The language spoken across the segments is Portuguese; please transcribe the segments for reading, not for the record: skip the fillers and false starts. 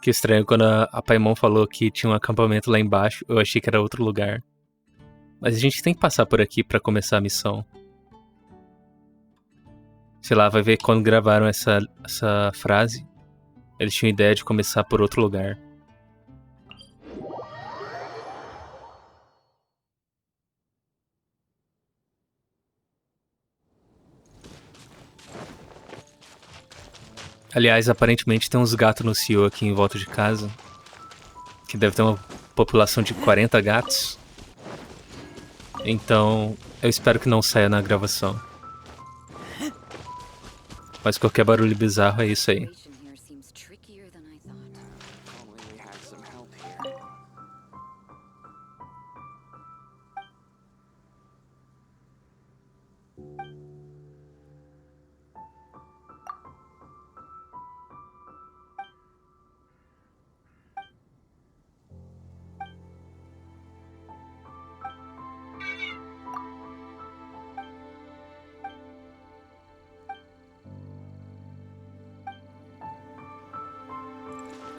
Que estranho, quando a Paimon falou que tinha um acampamento lá embaixo, eu achei que era outro lugar. Mas a gente tem que passar por aqui pra começar a missão. Sei lá, vai ver quando gravaram essa frase. Eles tinham ideia de começar por outro lugar. Aliás, aparentemente tem uns gatos no cio aqui em volta de casa. Que deve ter uma população de 40 gatos. Então, eu espero que não saia na gravação. Mas qualquer barulho bizarro é isso aí.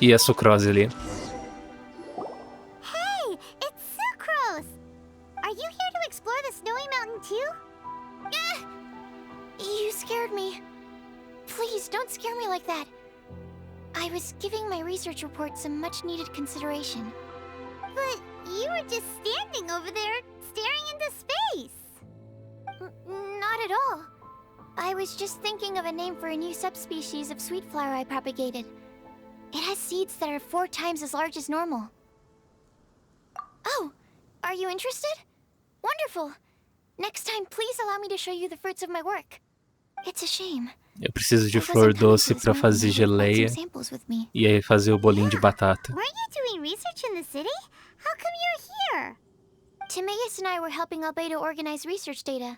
E a sucrose ali. Hey, it's Sucrose! Are you here to explore the snowy mountain too? You scared me. Please, don't scare me like that. I was giving my research report some much-needed consideration. But you were just standing over there, staring into space. Not at all. I was just thinking of a name for a new subspecies of sweet flower I propagated. It has seeds that are 4 times as large as normal. Oh, are you interested? Wonderful. Next time, please allow me to show you the fruits of my work. It's a shame. Eu preciso de flor doce pra fazer geleia e aí fazer o bolinho de batata. Weren't you doing research in the city? How come you're here? Timaeus and I were helping Albedo organize research data.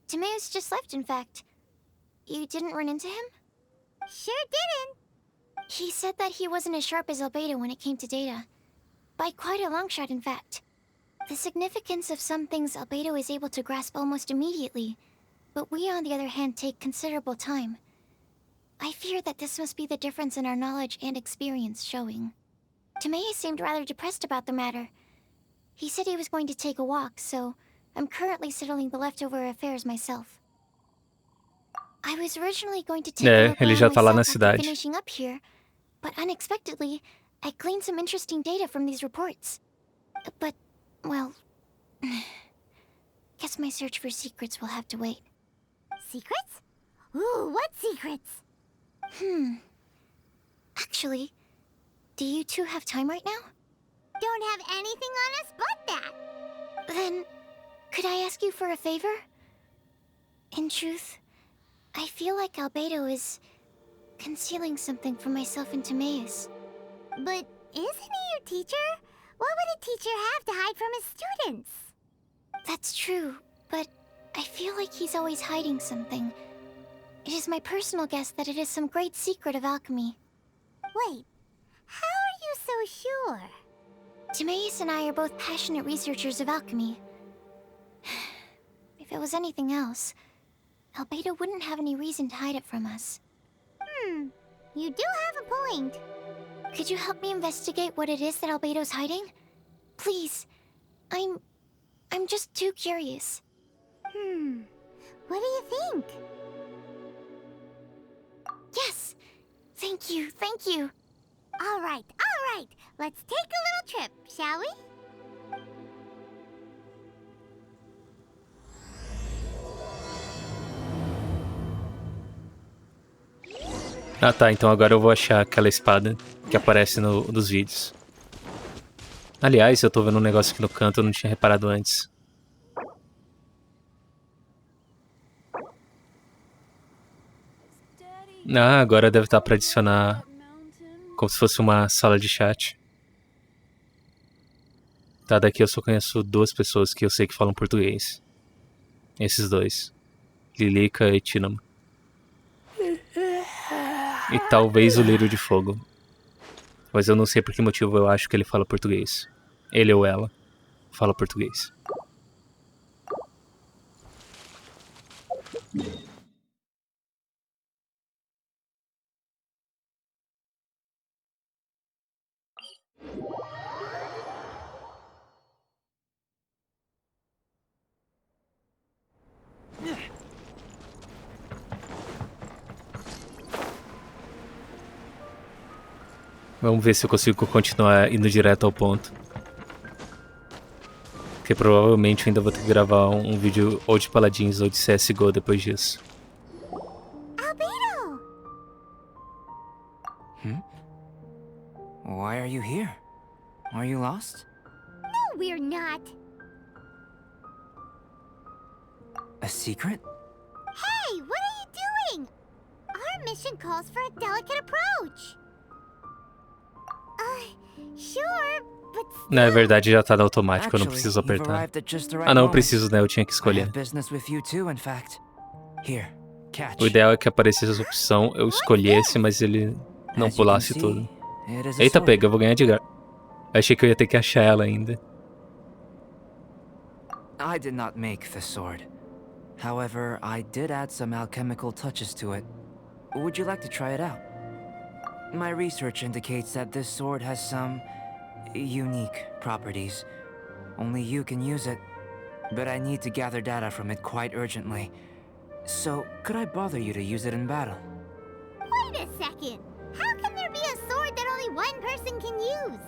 Timaeus just left, in fact. You didn't run into him? Sure didn't. He said that he wasn't as sharp as Albedo when it came to data. By quite a long shot, in fact. The significance of some things Albedo is able to grasp almost immediately, but we, on the other hand, take considerable time. I fear that this must be the difference in our knowledge and experience showing. Timaeus seemed rather depressed about the matter. He said he was going to take a walk, so I'm currently settling the leftover affairs myself. I was originally going to take a look ele já tá lá myself na after cidade. finishing up here, but unexpectedly, I gleaned some interesting data from these reports. But, well, guess my search for secrets will have to wait. Secrets? Ooh, what secrets? Actually, do you two have time right now? Don't have anything on us but that. Then, could I ask you for a favor? In truth, I feel like Albedo is concealing something from myself and Timaeus. But isn't he your teacher? What would a teacher have to hide from his students? That's true, but I feel like he's always hiding something. It is my personal guess that it is some great secret of alchemy. Wait, how are you so sure? Timaeus and I are both passionate researchers of alchemy. If it was anything else, Albedo wouldn't have any reason to hide it from us. You do have a point. Could you help me investigate what it is that Albedo's hiding? Please. I'm just too curious. What do you think? Yes! Thank you, thank you. All right. Let's take a little trip, shall we? Ah tá, então agora eu vou achar aquela espada que aparece nos vídeos. Aliás, eu tô vendo um negócio aqui no canto, eu não tinha reparado antes. Ah, agora deve estar pra adicionar como se fosse uma sala de chat. Tá, daqui eu só conheço 2 pessoas que eu sei que falam português. Esses 2. Lilica e Tinama. E talvez o Lírio de Fogo. Mas eu não sei por que motivo eu acho que ele fala português. Ele ou ela fala português. Vamos ver se eu consigo continuar indo direto ao ponto. Porque provavelmente eu ainda vou ter que gravar um vídeo ou de Paladins ou de CSGO depois disso. Albedo! Why are you here? Are you lost? No, we're not. A secret? Hey, what are you doing? Our mission calls for a delicate approach. Sure, but Na still. verdade já tá no automático, eu não Actually, preciso you've apertar. arrived at just the right Ah não, eu moment. preciso, né? Eu tinha que I escolher. have business with you too, in fact. Here, catch. O ideal é que aparecesse essa opção, eu escolhesse, mas ele não As you can pulasse see, tudo. it is a Eita, sword. pega, eu vou ganhar de graça. Achei que eu ia ter que achar ela ainda. I did not make the sword. However, I did add some alchemical touches to it. Would you like to try it out? My research indicates that this sword has some unique properties. Only you can use it, but I need to gather data from it quite urgently. So, could I bother you to use it in battle? Wait a second. How can there be a sword that only one person can use?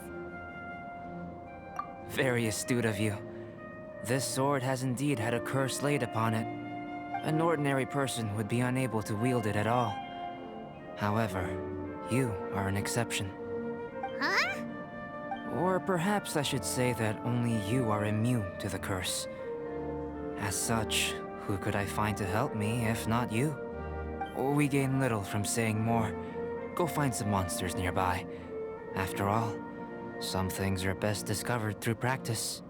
Very astute of you. This sword has indeed had a curse laid upon it. An ordinary person would be unable to wield it at all. However, you are an exception. Huh? Or perhaps I should say that only you are immune to the curse. As such, who could I find to help me if not you? We gain little from saying more. Go find some monsters nearby. After all, some things are best discovered through practice.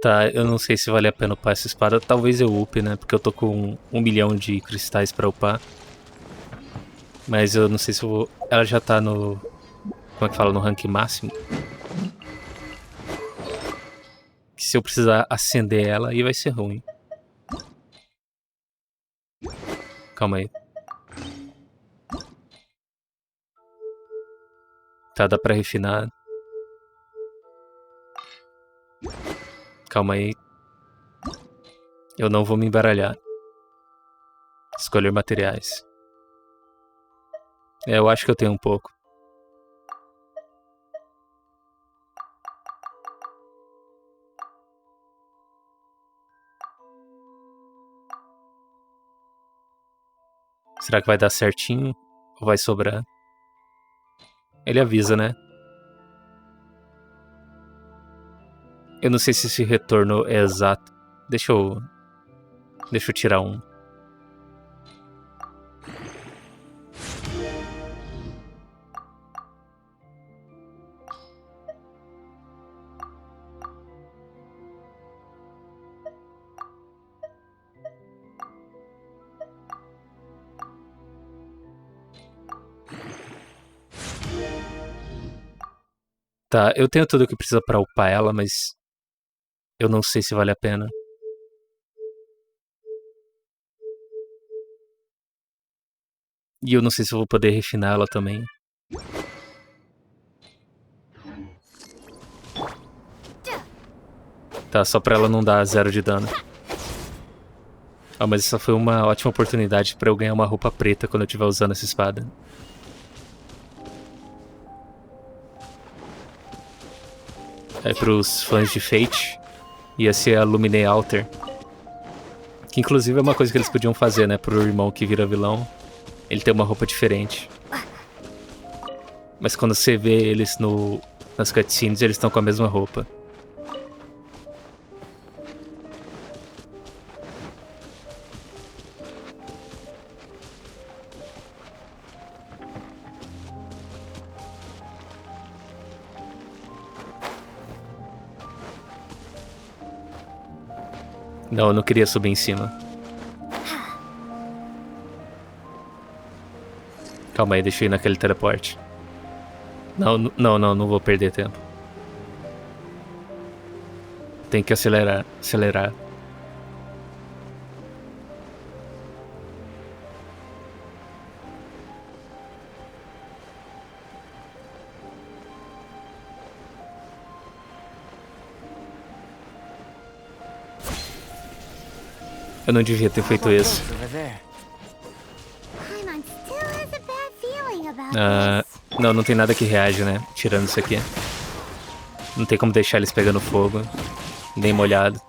Tá, eu não sei se vale a pena upar essa espada. Talvez eu upe, né? Porque eu tô com 1 milhão de cristais pra upar. Mas eu não sei se eu vou... Ela já tá no... Como é que fala? No rank máximo. Que se eu precisar acender ela, aí vai ser ruim. Calma aí. Tá, dá pra refinar. Calma aí. Eu não vou me embaralhar. Escolher materiais. É, eu acho que eu tenho um pouco. Será que vai dar certinho? Ou vai sobrar? Ele avisa, né? Eu não sei se esse retorno é exato. Deixa eu tirar um. Tá, eu tenho tudo o que precisa pra upar ela, mas eu não sei se vale a pena. E eu não sei se eu vou poder refinar ela também. Tá, só pra ela não dar 0 de dano. Ah, mas essa foi uma ótima oportunidade pra eu ganhar uma roupa preta quando eu estiver usando essa espada. É, pros fãs de Fate, ia ser a Lumine Alter. Que inclusive é uma coisa que eles podiam fazer, né? Pro irmão que vira vilão, ele tem uma roupa diferente. Mas quando você vê eles nas cutscenes, eles estão com a mesma roupa. Não, eu não queria subir em cima. Calma aí, deixa eu ir naquele teleporte. Não vou perder tempo. Tem que acelerar. Eu não devia ter feito isso. Paimon still has a bad feeling about Ah, this. não tem nada que reage, né? Tirando isso aqui. Não tem como deixar eles pegando fogo. Nem molhado.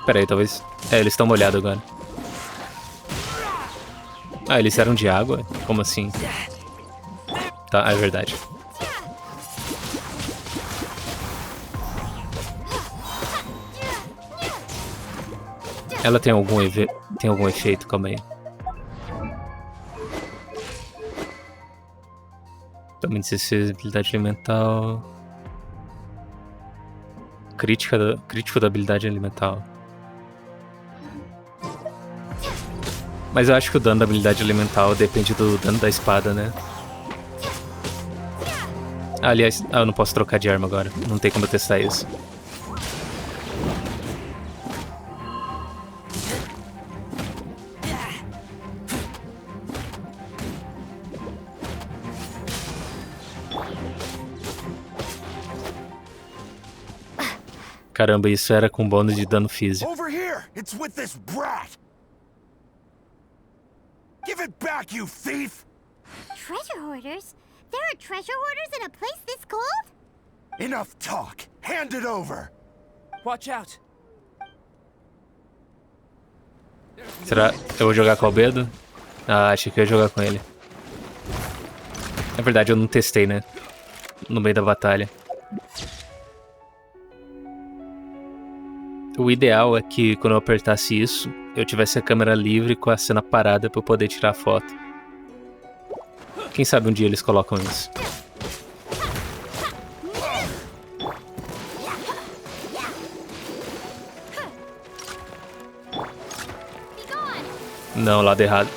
Pera aí, talvez... É, eles estão molhados agora. Ah, eles eram de água? Como assim? Tá, é verdade. Ela tem algum efeito? Calma aí. Também sensibilidade elemental. Crítico da habilidade elemental. Mas eu acho que o dano da habilidade elemental depende do dano da espada, né? Ah, aliás, eu não posso trocar de arma agora. Não tem como eu testar isso. Caramba, isso era com bônus de dano físico. Over here! It's with this brat! Give it back, you thief! Treasure hoarders? There are treasure hoarders in a place this cold? Enough talk! Hand it over! Watch out! Será que eu vou jogar com o Albedo? Ah, achei que eu ia jogar com ele. Na verdade, eu não testei, né? No meio da batalha. O ideal é que quando eu apertasse isso, eu tivesse a câmera livre com a cena parada pra eu poder tirar a foto. Quem sabe um dia eles colocam isso. Não, lado errado.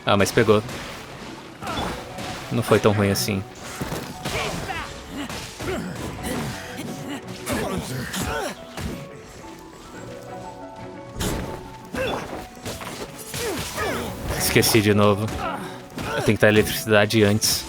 Ah, mas pegou. Não foi tão ruim assim. Esqueci de novo. Eu tenho que dar eletricidade antes.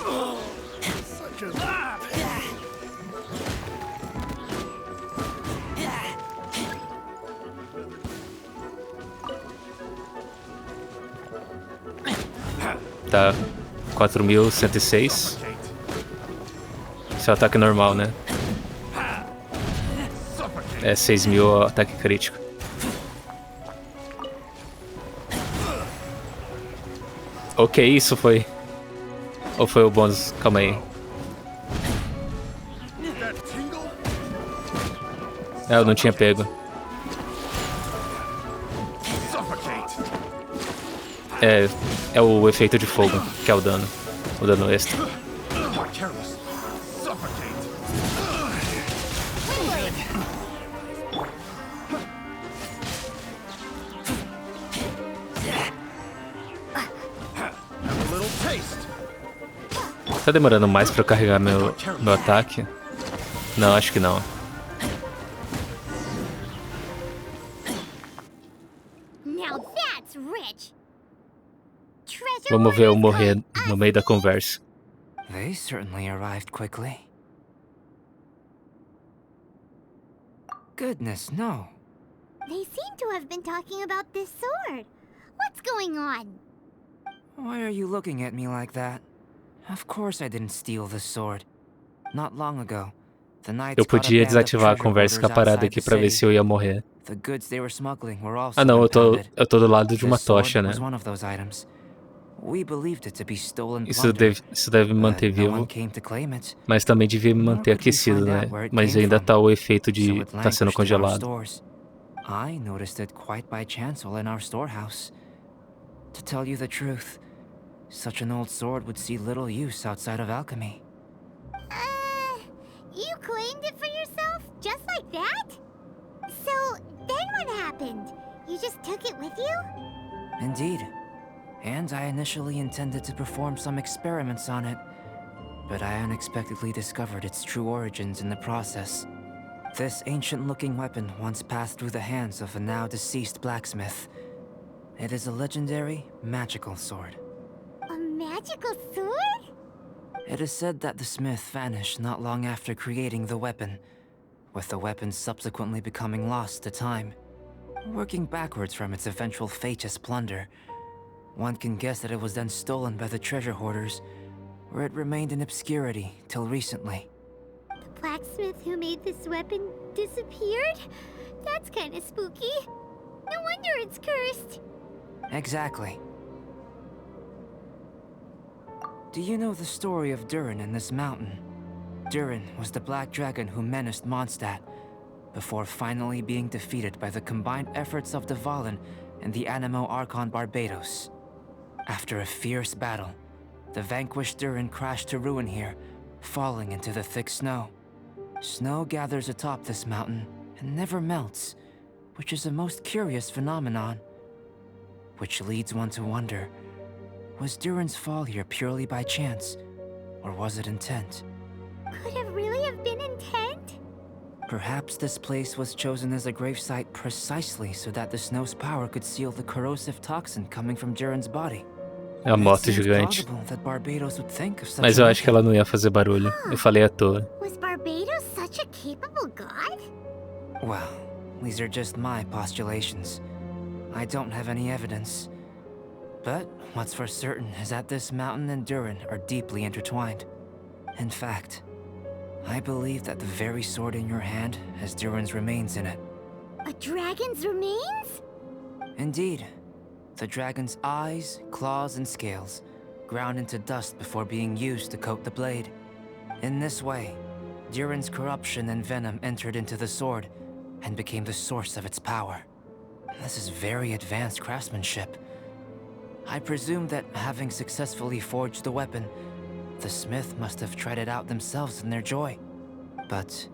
Tá. 4.106. Esse é o ataque normal, né? É 6.000 o ataque crítico. Ok, isso foi. Ou foi o bônus? Calma aí. Ah, eu não tinha pego. É o efeito de fogo, que é o dano. O dano extra. Tá demorando mais pra eu carregar meu ataque? Não, acho que não. Now that's rich. Treasure Vamos ver eu hoarders morrer call no us meio da conversa. They certainly arrived quickly. Goodness, no. They seem to have been talking about this sword. What's going on? Why are you looking at me like that? Of course I didn't steal this sword. Not long ago, the knights Eu caught a podia band of desativar a treasure conversa e ficar hoarders parado outside aqui the pra ver city. se eu ia morrer. The goods they were smuggling were also Ah não, eu impounded. tô do lado de uma This sword tocha, né? was one of those items. We believed it to be stolen plunder, Isso deve me manter but no one vivo, came to claim it. mas também devia me Nor manter could we aquecido, find né? out where it Mas came ainda from. tá o efeito So de it tá sendo languished in our congelado. stores. I noticed it quite by chance while in our storehouse. To tell you the truth, such an old sword would see little use outside of alchemy. You claimed it for yourself? Just like that? So, then what happened? You just took it with you? Indeed. And I initially intended to perform some experiments on it, but I unexpectedly discovered its true origins in the process. This ancient-looking weapon once passed through the hands of a now-deceased blacksmith. It is a legendary, magical sword. A magical sword? It is said that the smith vanished not long after creating the weapon, with the weapon subsequently becoming lost to time. Working backwards from its eventual fate as plunder, one can guess that it was then stolen by the treasure hoarders, where it remained in obscurity till recently. The blacksmith who made this weapon disappeared? That's kinda spooky. No wonder it's cursed. Exactly. Do you know the story of Durin in this mountain? Durin was the black dragon who menaced Mondstadt, before finally being defeated by the combined efforts of Dvalin and the Animo Archon Barbados. After a fierce battle, the vanquished Durin crashed to ruin here, falling into the thick snow. Snow gathers atop this mountain and never melts, which is a most curious phenomenon. Which leads one to wonder, was Durin's fall here purely by chance, or was it intent? Could it really have been intent? Perhaps this place was chosen as a gravesite precisely so that the snow's power could seal the corrosive toxin coming from Durin's body. É a moto It seems gigante. plausible that Barbados would think of such Mas a eu acho que method. ela não ia fazer barulho. Eu falei à toa. Was Barbados such a capable god? Well, these are just my postulations. I don't have any evidence. But what's for certain is that this mountain and Durin are deeply intertwined. In fact, I believe that the very sword in your hand has Durin's remains in it. A dragon's remains? Indeed. The dragon's eyes, claws, and scales ground into dust before being used to coat the blade. In this way, Durin's corruption and venom entered into the sword and became the source of its power. This is very advanced craftsmanship. I presume that having successfully forged the weapon, the smith must have tried it out themselves in their joy. But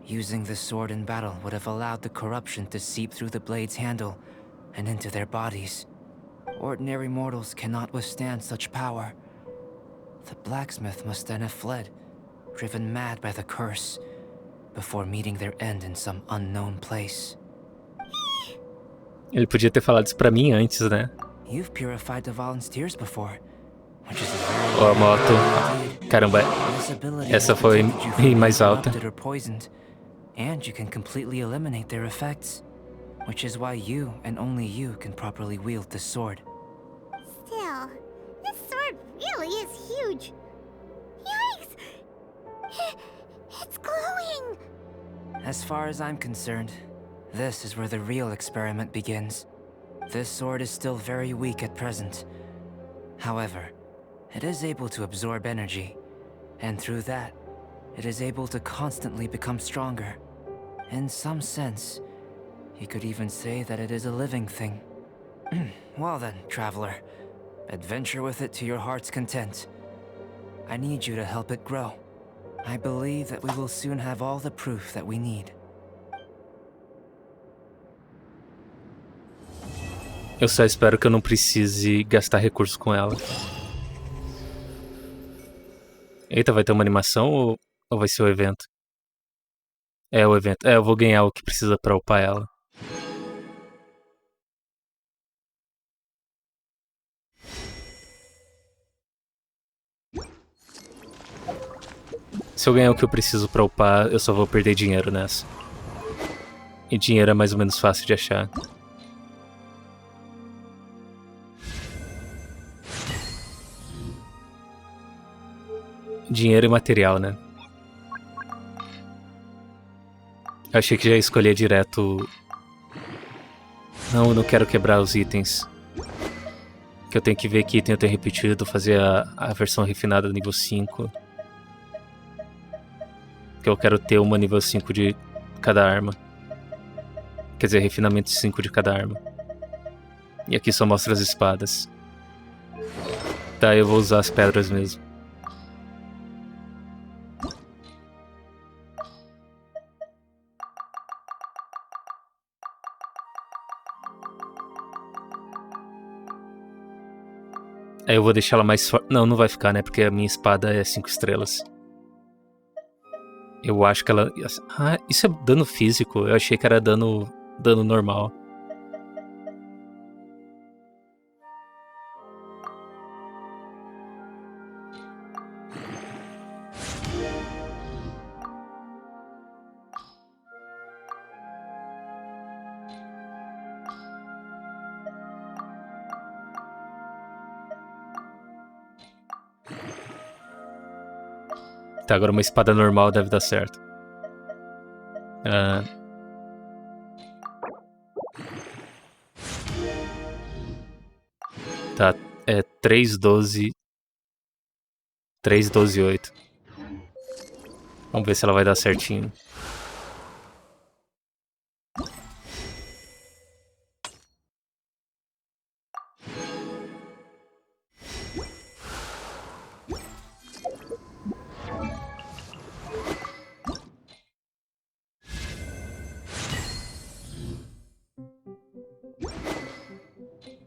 using the sword in battle would have allowed the corruption to seep through the blade's handle and into their bodies. Ordinary mortals cannot withstand such power. The blacksmith must then have fled, driven mad by the curse, before meeting their end in some unknown place. Ele podia ter falado isso pra mim antes, né? You've purified Dvalin's tears before, which is a very Ó, a moto. Caramba, This ability essa has foi protected you from bem being mais alta. corrupted or poisoned, and you can completely eliminate their effects, which is why you and only you can properly wield this sword. Still, this sword really is huge. Yikes! It's glowing! As far as I'm concerned, this is where the real experiment begins. This sword is still very weak at present. However, it is able to absorb energy, and through that, it is able to constantly become stronger. In some sense, you could even say that it is a living thing. Well then, traveler, adventure with it to your heart's content. I need you to help it grow. I believe that we will soon have all the proof that we need. Eu só espero que eu não precise gastar recursos com ela. Eita, vai ter uma animação ou vai ser o evento? É o evento. É, eu vou ganhar o que precisa pra upar ela. Se eu ganhar o que eu preciso pra upar, eu só vou perder dinheiro nessa. E dinheiro é mais ou menos fácil de achar. Dinheiro e material, né? Eu achei que já ia escolher direto... Não, eu não quero quebrar os itens. Que eu tenho que ver que item eu tenho repetido, fazer a versão refinada nível 5. Que eu quero ter uma nível 5 de cada arma. Quer dizer, refinamento 5 de cada arma. E aqui só mostra as espadas. Tá, eu vou usar as pedras mesmo. Aí eu vou deixar ela mais forte. Não, não vai ficar, né? Porque a minha espada é 5 estrelas. Eu acho que ela... Ah, isso é dano físico. Eu achei que era dano normal. Tá, agora uma espada normal deve dar certo. Tá, é 3, 12... 3, 12, 8. Vamos ver se ela vai dar certinho.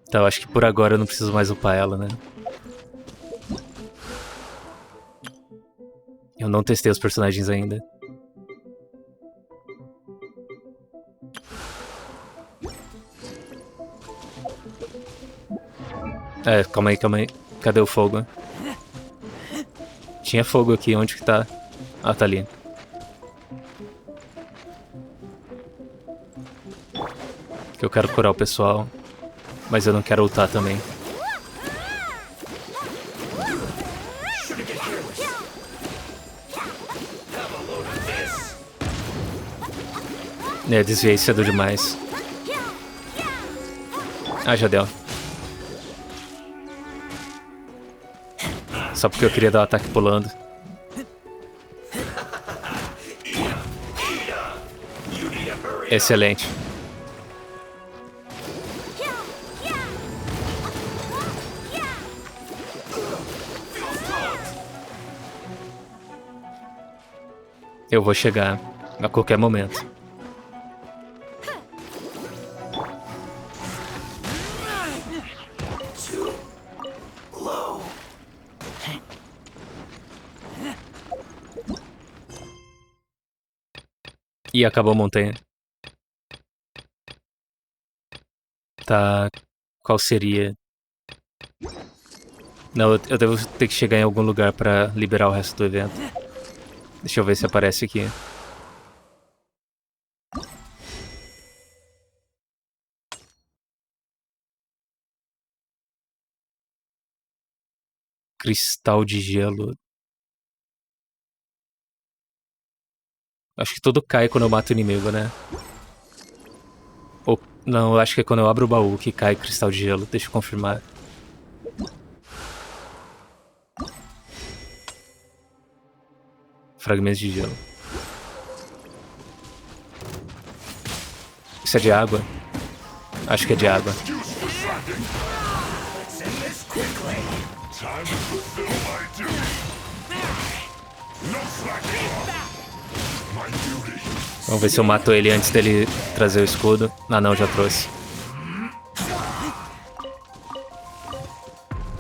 Tá, eu acho que por agora eu não preciso mais upar ela, né? Eu não testei os personagens ainda. É, calma aí, calma aí. Cadê o fogo? Tinha fogo aqui, onde que tá? Ah, tá ali. Que eu quero curar o pessoal, mas eu não quero ultar também. É, desviei cedo demais. Ah, já deu. Só porque eu queria dar o ataque pulando. Excelente. Eu vou chegar a qualquer momento. E acabou a montanha. Tá. Qual seria? Não, eu devo ter que chegar em algum lugar pra liberar o resto do evento. Deixa eu ver se aparece aqui. Cristal de gelo. Acho que tudo cai quando eu mato o inimigo, né? Ou, não, eu acho que é quando eu abro o baú que cai cristal de gelo. Deixa eu confirmar. Fragmentos de gelo. Isso é de água? Acho que é de água. Vamos ver se eu mato ele antes dele trazer o escudo. Ah não, já trouxe.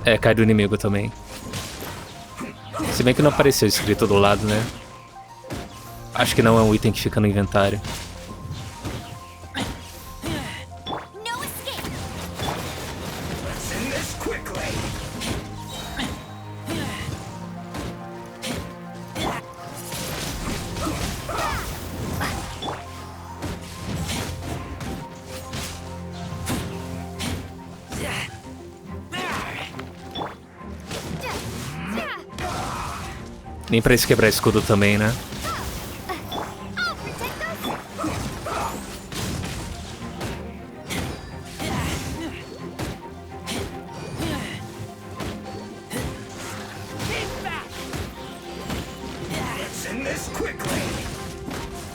É, cai do inimigo também. Se bem que não apareceu escrito do lado, né? Acho que não é um item que fica no inventário. Nem pra isso quebrar escudo também, né?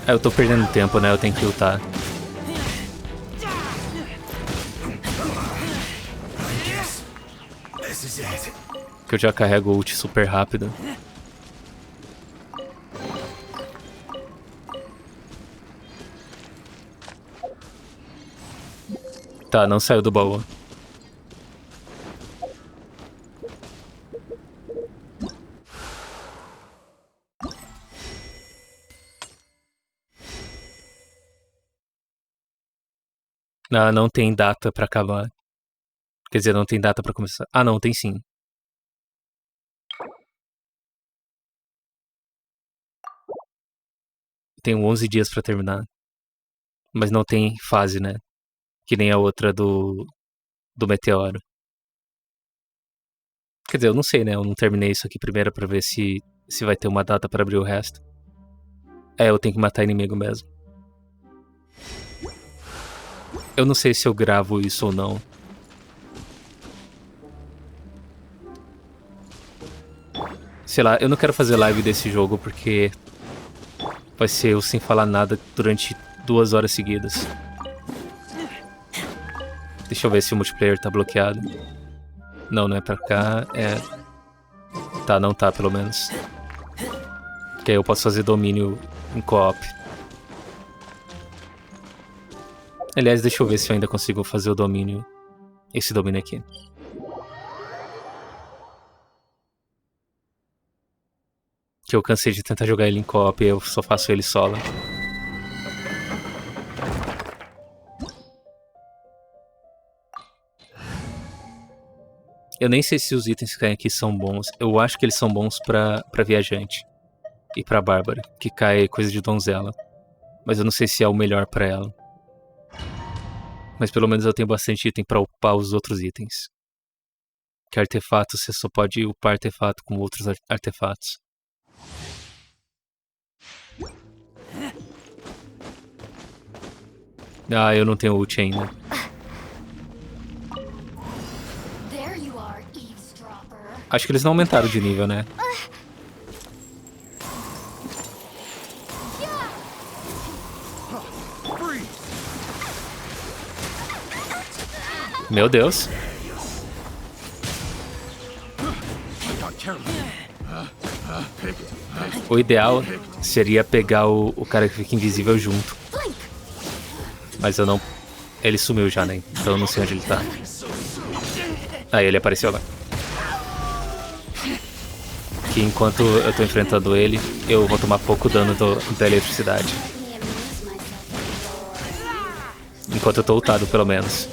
É, eu tô perdendo tempo, né? Eu tenho que lutar. Que eu já carrego o ult super rápido. Tá, não saiu do baú. Ah, não tem data pra acabar. Quer dizer, não tem data pra começar. Ah, não, tem sim. Tenho 11 dias pra terminar. Mas não tem fase, né? Que nem a outra do meteoro. Quer dizer, eu não sei, né? Eu não terminei isso aqui primeiro pra ver se se vai ter uma data pra abrir o resto. É, eu tenho que matar inimigo mesmo. Eu não sei se eu gravo isso ou não. Sei lá, eu não quero fazer live desse jogo porque vai ser eu sem falar nada durante 2 horas seguidas. Deixa eu ver se o multiplayer tá bloqueado. Não, não é pra cá, é... Tá, não tá, pelo menos. Que aí eu posso fazer domínio em co-op. Aliás, deixa eu ver se eu ainda consigo fazer o domínio. Esse domínio aqui. Que eu cansei de tentar jogar ele em co-op e eu só faço ele solo. Eu nem sei se os itens que caem aqui são bons. Eu acho que eles são bons pra viajante. E pra bárbara, que cai coisa de donzela. Mas eu não sei se é o melhor pra ela. Mas pelo menos eu tenho bastante item pra upar os outros itens. Que artefato, você só pode upar artefato com outros artefatos. Ah, eu não tenho ult ainda. Acho que eles não aumentaram de nível, né? Meu Deus. O ideal seria pegar o cara que fica invisível junto. Mas eu não... Ele sumiu já, né? Então eu não sei onde ele tá. Aí ele apareceu agora. Que enquanto eu tô enfrentando ele, eu vou tomar pouco dano da eletricidade. Enquanto eu tô ultado, pelo menos.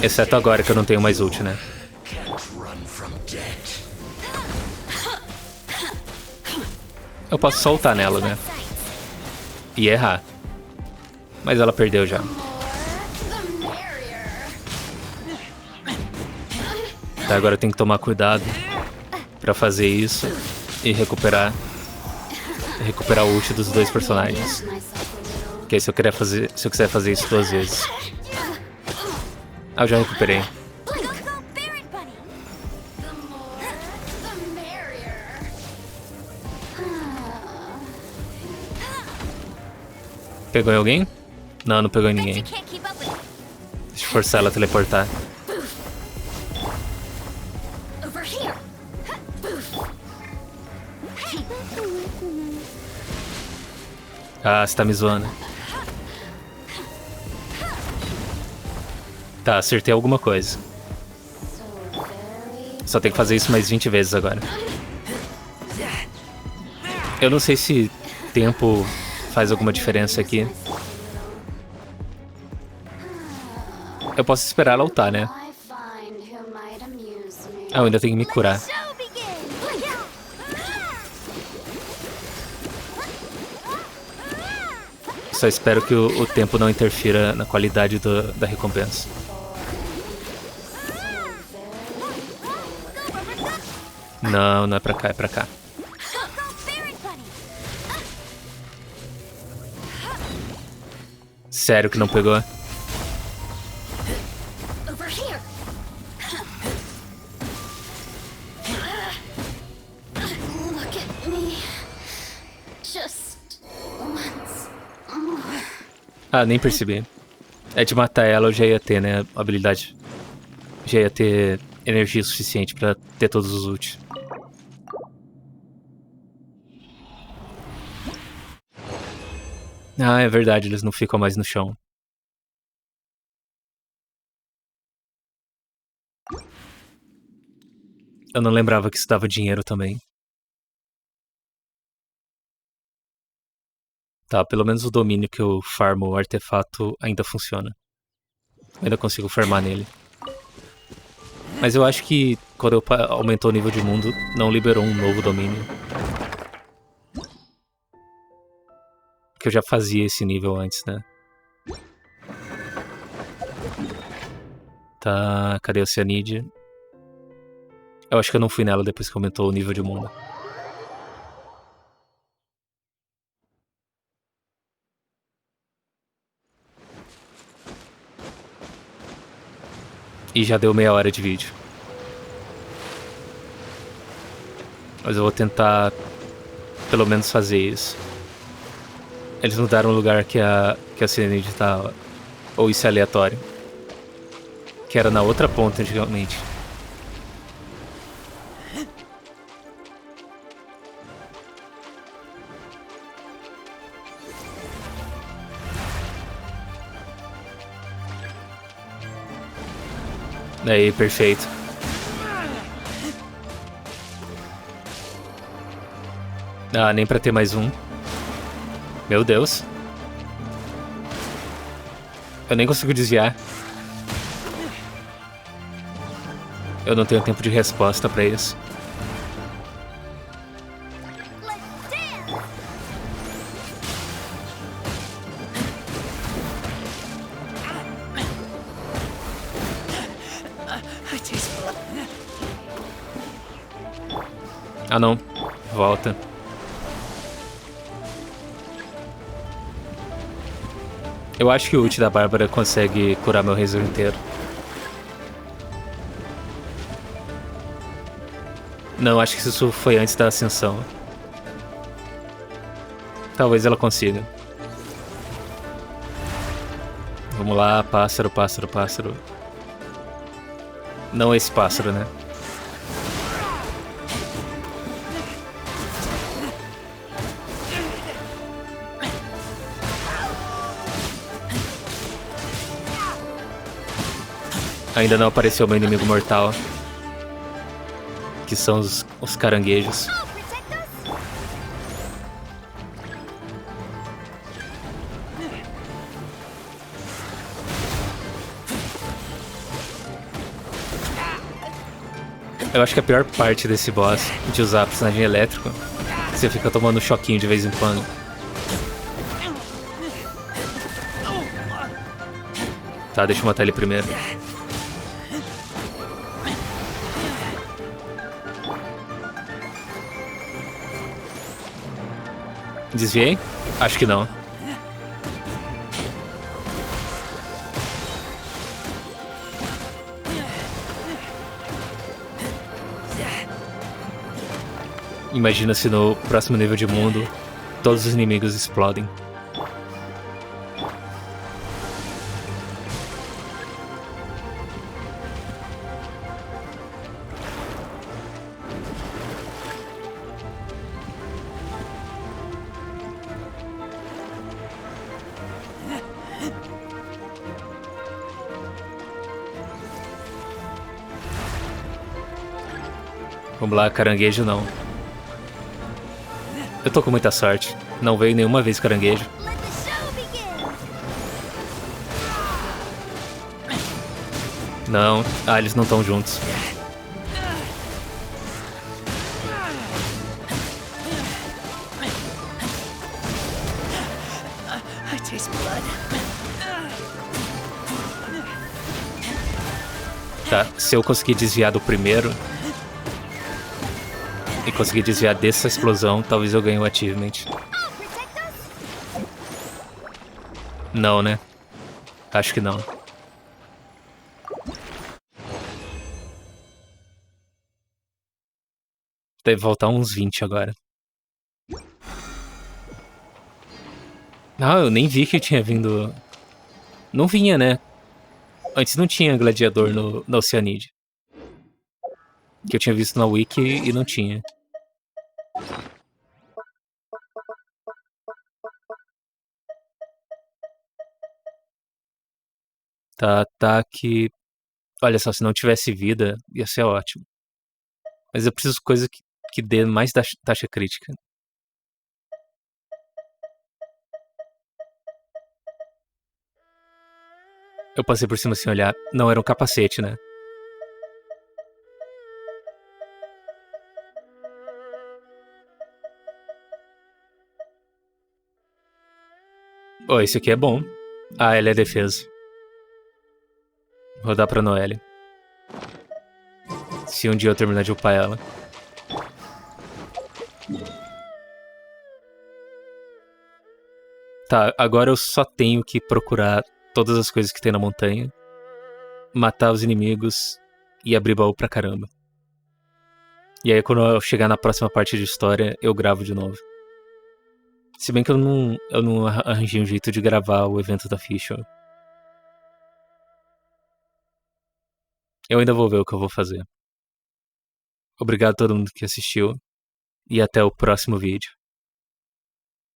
Exceto agora que eu não tenho mais ult, né? Eu posso soltar nela, né? E errar. Mas ela perdeu já. Tá, agora eu tenho que tomar cuidado pra fazer isso e recuperar o ult dos dois personagens. Porque se eu quiser fazer isso 2 vezes. Ah, eu já recuperei. Pegou em alguém? Não, não pegou em ninguém. Deixa eu forçar ela a teleportar. Ah, você tá me zoando. Tá, acertei alguma coisa. Só tem que fazer isso mais 20 vezes agora. Eu não sei se tempo faz alguma diferença aqui. Eu posso esperar ela ultar, né? Ah, eu ainda tenho que me curar. Só espero que o tempo não interfira na qualidade da recompensa. Não, não é pra cá, é pra cá. Sério que não pegou? Ah, nem percebi. É de matar ela, eu já ia ter, né, habilidade. Já ia ter energia suficiente pra ter todos os ult. Ah, é verdade, eles não ficam mais no chão. Eu não lembrava que isso dava dinheiro também. Tá, pelo menos o domínio que eu farmo o artefato ainda funciona. Ainda consigo farmar nele. Mas eu acho que quando eu aumentou o nível de mundo, não liberou um novo domínio. Porque eu já fazia esse nível antes, né? Tá, cadê a Oceanide? Eu acho que eu não fui nela depois que aumentou o nível de mundo. E já deu meia hora de vídeo. Mas eu vou tentar pelo menos fazer isso. Eles mudaram o lugar que a Oceanide tá. Ou isso é aleatório. Que era na outra ponta antigamente. Aí, perfeito. Ah, nem pra ter mais um. Meu Deus. Eu nem consigo desviar. Eu não tenho tempo de resposta pra isso. Ah, não. Volta. Eu acho que o ult da Bárbara consegue curar meu razor inteiro. Não, acho que isso foi antes da ascensão. Talvez ela consiga. Vamos lá, pássaro, pássaro, pássaro. Não esse pássaro, né? Ainda não apareceu meu inimigo mortal. Que são os caranguejos. Eu acho que a pior parte desse boss de usar personagem elétrico, você fica tomando um choquinho de vez em quando. Tá, deixa eu matar ele primeiro. Desviei? Acho que não. Imagina se no próximo nível de mundo todos os inimigos explodem. Vamos lá, caranguejo não. Eu tô com muita sorte. Não veio nenhuma vez caranguejo. Não. Ah, eles não estão juntos. Tá, se eu conseguir desviar do primeiro e conseguir desviar dessa explosão, talvez eu ganhe o achievement. Não, né? Acho que não. Deve voltar uns 20 agora. Não, eu nem vi que tinha vindo... Não vinha, né? Antes não tinha gladiador na Oceanide. Que eu tinha visto na Wiki e não tinha. Tá, ataque... Olha só, se não tivesse vida, ia ser ótimo. Mas eu preciso de coisa que dê mais taxa crítica. Eu passei por cima sem olhar. Não era um capacete, né? Oh, esse aqui é bom. Ah, ele é defesa. Vou dar pra Noelle. Se um dia eu terminar de upar ela. Tá, agora eu só tenho que procurar todas as coisas que tem na montanha, matar os inimigos e abrir baú pra caramba. E aí quando eu chegar na próxima parte de história, eu gravo de novo. Se bem que eu não arranjei um jeito de gravar o evento da ficha. Eu ainda vou ver o que eu vou fazer. Obrigado a todo mundo que assistiu e até o próximo vídeo.